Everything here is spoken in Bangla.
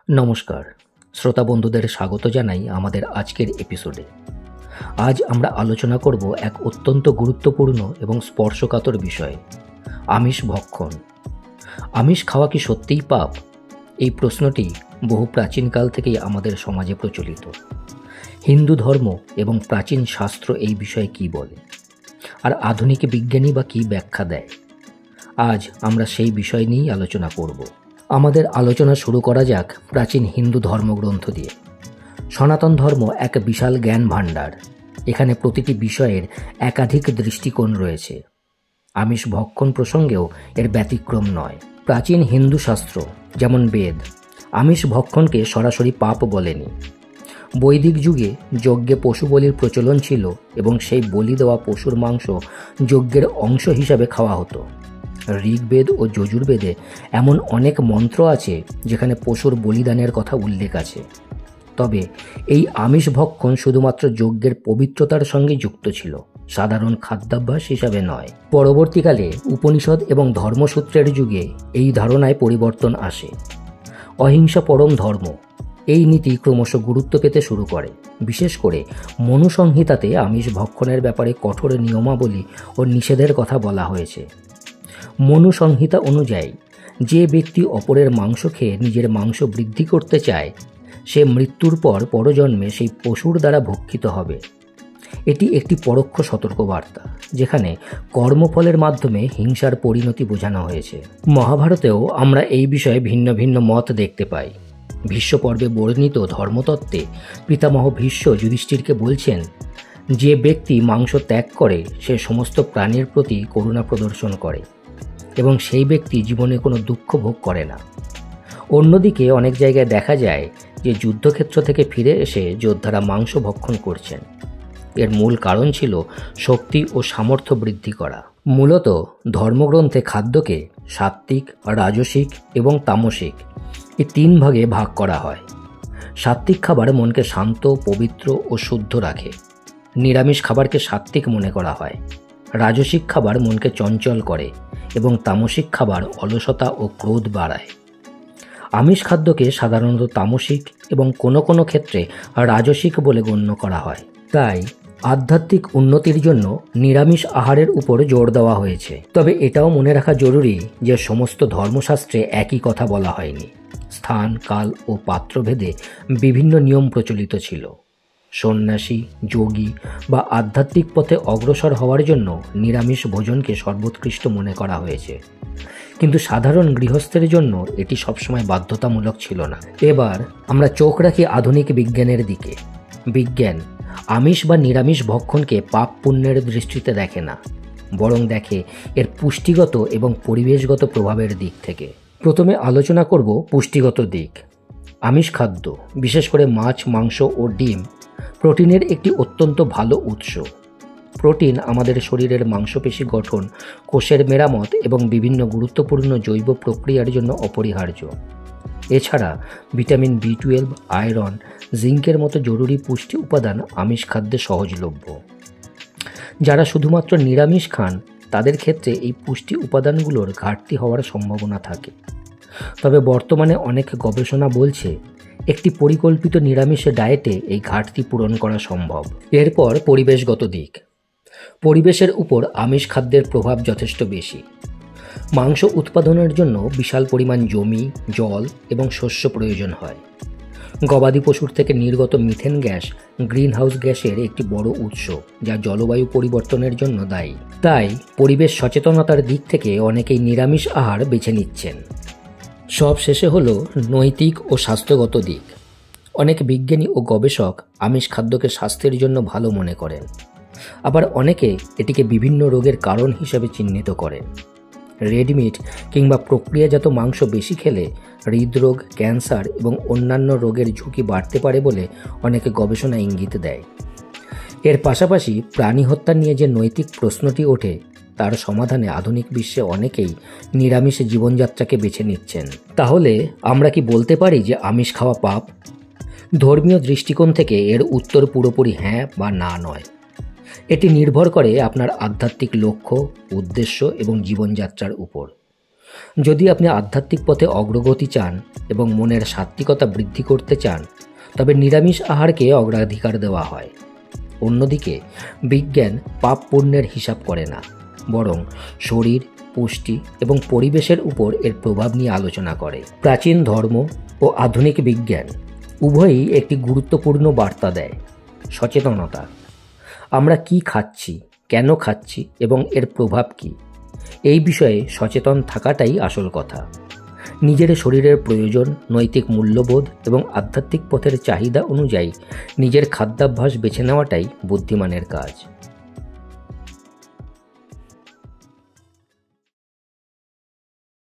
নমস্কার, শ্রোতা বন্ধুদের স্বাগত জানাই আমাদের আজকের এপিসোডে। আজ আমরা আলোচনা করব এক অত্যন্ত গুরুত্বপূর্ণ এবং স্পর্শকাতর বিষয়, আমিষ ভক্ষণ। আমিষ খাওয়া কি সত্যিই পাপ? এই প্রশ্নটি বহু প্রাচীনকাল থেকেই আমাদের সমাজে প্রচলিত। হিন্দু ধর্ম এবং প্রাচীন শাস্ত্র এই বিষয়ে কী বলে, আর আধুনিক বিজ্ঞানী বা কী ব্যাখ্যা দেয়? আজ আমরা সেই বিষয় নিয়েই আলোচনা করব। আমাদের আলোচনা শুরু করা যাক প্রাচীন হিন্দু ধর্মগ্রন্থ দিয়ে। সনাতন ধর্ম এক বিশাল জ্ঞান ভাণ্ডার। এখানে প্রতিটি বিষয়ের একাধিক দৃষ্টিকোণ রয়েছে। আমিষ ভক্ষণ প্রসঙ্গেও এর ব্যতিক্রম নয়। প্রাচীন হিন্দু শাস্ত্র যেমন বেদ আমিষ ভক্ষণকে সরাসরি পাপ বলেনি। বৈদিক যুগে যজ্ঞে পশু বলির প্রচলন ছিল এবং সেই বলি দেওয়া পশুর মাংস যজ্ঞের অংশ হিসাবে খাওয়া হতো। ঋগ্বেদ ও যজুর্বেদে এমন অনেক মন্ত্র আছে যেখানে পশুর বলিদানের কথা উল্লেখ আছে। তবে এই আমিষ ভক্ষণ শুধুমাত্র যজ্ঞের পবিত্রতার সঙ্গে যুক্ত ছিল, সাধারণ খাদ্যাভ্যাস হিসাবে নয়। পরবর্তীকালে উপনিষদ এবং ধর্মসূত্রের যুগে এই ধারণায় পরিবর্তন আসে। অহিংসা পরম ধর্ম এই নীতি ক্রমশ গুরুত্ব পেতে শুরু করে। বিশেষ করে মনু সংহিতাতে আমিষ ভক্ষণের ব্যাপারে কঠোর নিয়মাবলী ও নিষেধের কথা বলা হয়েছে। মনু সংহিতা অনুযায়ী যে ব্যক্তি অপরের মাংস খেয়ে নিজের মাংস বৃদ্ধি করতে চায়, সে মৃত্যুর পর পরজন্মে সেই পশুর দ্বারা ভক্ষিত হবে। এটি একটি পরোক্ষ সতর্কবার্তা, যেখানে কর্মফলের মাধ্যমে হিংসার পরিণতি বোঝানো হয়েছে। মহাভারতেও আমরা এই বিষয়ে ভিন্ন ভিন্ন মত দেখতে পাই। ভীষ্ম পর্বে বর্ণিত ধর্মতত্ত্বে পিতামহ ভীষ্ম যুধিষ্ঠিরকে বলছেন, যে ব্যক্তি মাংস ত্যাগ করে সে সমস্ত প্রাণীর প্রতি করুণা প্রদর্শন করে এবং সেই ব্যক্তি জীবনে কোনো দুঃখ ভোগ করে না। অন্যদিকে অনেক জায়গায় দেখা যায় যে যুদ্ধক্ষেত্র থেকে ফিরে এসে যোদ্ধারা মাংস ভক্ষণ করছেন। এর মূল কারণ ছিল শক্তি ও সামর্থ্য বৃদ্ধি করা। মূলত ধর্মগ্রন্থে খাদ্যকে সাত্ত্বিক, রাজসিক এবং তামসিক এই তিন ভাগে ভাগ করা হয়। সাত্ত্বিক খাবার মনকে শান্ত, পবিত্র ও শুদ্ধ রাখে। নিরামিষ খাবারকে সাত্ত্বিক মনে করা হয়। রাজসিক খাবার মনকে চঞ্চল করে এবং তামসিক খাবার অলসতা ও ক্রোধ বাড়ায়। আমিষ খাদ্যকে সাধারণত তামসিক এবং কোনো কোনো ক্ষেত্রে রাজসিক বলে গণ্য করা হয়। তাই আধ্যাত্মিক উন্নতির জন্য নিরামিষ আহারের উপর জোর দেওয়া হয়েছে। তবে এটাও মনে রাখা জরুরি যে সমস্ত ধর্মশাস্ত্রে একই কথা বলা হয়নি। স্থান, কাল ও পাত্রভেদে বিভিন্ন নিয়ম প্রচলিত ছিল। সন্ন্যাসী, যোগী বা আধ্যাত্মিক পথে অগ্রসর হওয়ার জন্য নিরামিষ ভোজনকে সর্বোৎকৃষ্ট মনে করা হয়েছে, কিন্তু সাধারণ গৃহস্থের জন্য এটি সবসময় বাধ্যতামূলক ছিল না। এবার আমরা চোখ রাখি আধুনিক বিজ্ঞানের দিকে। বিজ্ঞান আমিষ বা নিরামিষ ভক্ষণকে পাপ পুণ্যের দৃষ্টিতে দেখে না, বরং দেখে এর পুষ্টিগত এবং পরিবেশগত প্রভাবের দিক থেকে। প্রথমে আলোচনা করব পুষ্টিগত দিক। আমিষ খাদ্য, বিশেষ করে মাছ, মাংস ও ডিম প্রোটিনের একটি অত্যন্ত ভালো উৎস। প্রোটিন আমাদের শরীরের মাংসপেশি গঠন, কোষের মেরামত এবং বিভিন্ন গুরুত্বপূর্ণ জৈব প্রক্রিয়ার জন্য অপরিহার্য। এছাড়া ভিটামিন B12, আয়রন, জিঙ্কের মতো জরুরি পুষ্টি উপাদান আমিষ খাদ্যে সহজলভ্য। যারা শুধুমাত্র নিরামিষ খান তাদের ক্ষেত্রে এই পুষ্টি উপাদানগুলোর ঘাটতি হওয়ার সম্ভাবনা থাকে। তবে বর্তমানে অনেক গবেষণা বলছে একটি পরিকল্পিত নিরামিষ ডায়েটে এই ঘাটতি পূরণ করা সম্ভব। এরপর পরিবেশগত দিক। পরিবেশের উপর আমিষ খাদ্যের প্রভাব যথেষ্ট বেশি। মাংস উৎপাদনের জন্য বিশাল পরিমাণ জমি, জল এবং শস্য প্রয়োজন হয়। গবাদি পশুর থেকে নির্গত মিথেন গ্যাস গ্রিনহাউস গ্যাসের একটি বড় উৎস, যা জলবায়ু পরিবর্তনের জন্য দায়ী। তাই পরিবেশ সচেতনতার দিক থেকে অনেকেই নিরামিষ আহার বেছে নিচ্ছেন। সব শেষে হলো নৈতিক ও স্বাস্থ্যগত দিক। অনেক বিজ্ঞানী ও গবেষক আমিষ খাদ্যকে স্বাস্থ্যের জন্য ভালো মনে করেন, আবার অনেকে এটিকে বিভিন্ন রোগের কারণ হিসেবে চিহ্নিত করেন। রেড মিট কিংবা প্রক্রিয়াজাত মাংস বেশি খেলে হৃদরোগ, ক্যান্সার এবং অন্যান্য রোগের ঝুঁকি বাড়তে পারে বলে অনেকে গবেষণা ইঙ্গিত দেয়। এর পাশাপাশি প্রাণী হত্যা নিয়ে যে নৈতিক প্রশ্নটি ওঠে, তার সমাধানে আধুনিক বিশ্বে অনেকেই নিরামিষ জীবনযাত্রাকে বেছে নিচ্ছেন। তাহলে আমরা কি বলতে পারি যে আমিষ খাওয়া পাপ? ধর্মীয় দৃষ্টিকোণ থেকে এর উত্তর পুরোপুরি হ্যাঁ বা না নয়। এটি নির্ভর করে আপনার আধ্যাত্মিক লক্ষ্য, উদ্দেশ্য এবং জীবনযাত্রার উপর। যদি আপনি আধ্যাত্মিক পথে অগ্রগতি চান এবং মনের সাত্ত্বিকতা বৃদ্ধি করতে চান, তবে নিরামিষ আহারকে অগ্রাধিকার দেওয়া হয়। অন্যদিকে বিজ্ঞান পাপ পুণ্যের হিসাব করে না, বরং শরীর, পুষ্টি এবং পরিবেশের উপর এর প্রভাব নিয়ে আলোচনা করে। প্রাচীন ধর্ম ও আধুনিক বিজ্ঞান উভয়ই একটি গুরুত্বপূর্ণ বার্তা দেয়: সচেতনতা। আমরা কি খাচ্ছি, কেন খাচ্ছি এবং এর প্রভাব কী, এই বিষয়ে সচেতন থাকাটাই আসল কথা। নিজের শরীরের প্রয়োজন, নৈতিক মূল্যবোধ এবং আধ্যাত্মিক পথের চাহিদা অনুযায়ী নিজের খাদ্যাভ্যাস বেছে নেওয়াটাই বুদ্ধিমানের কাজ।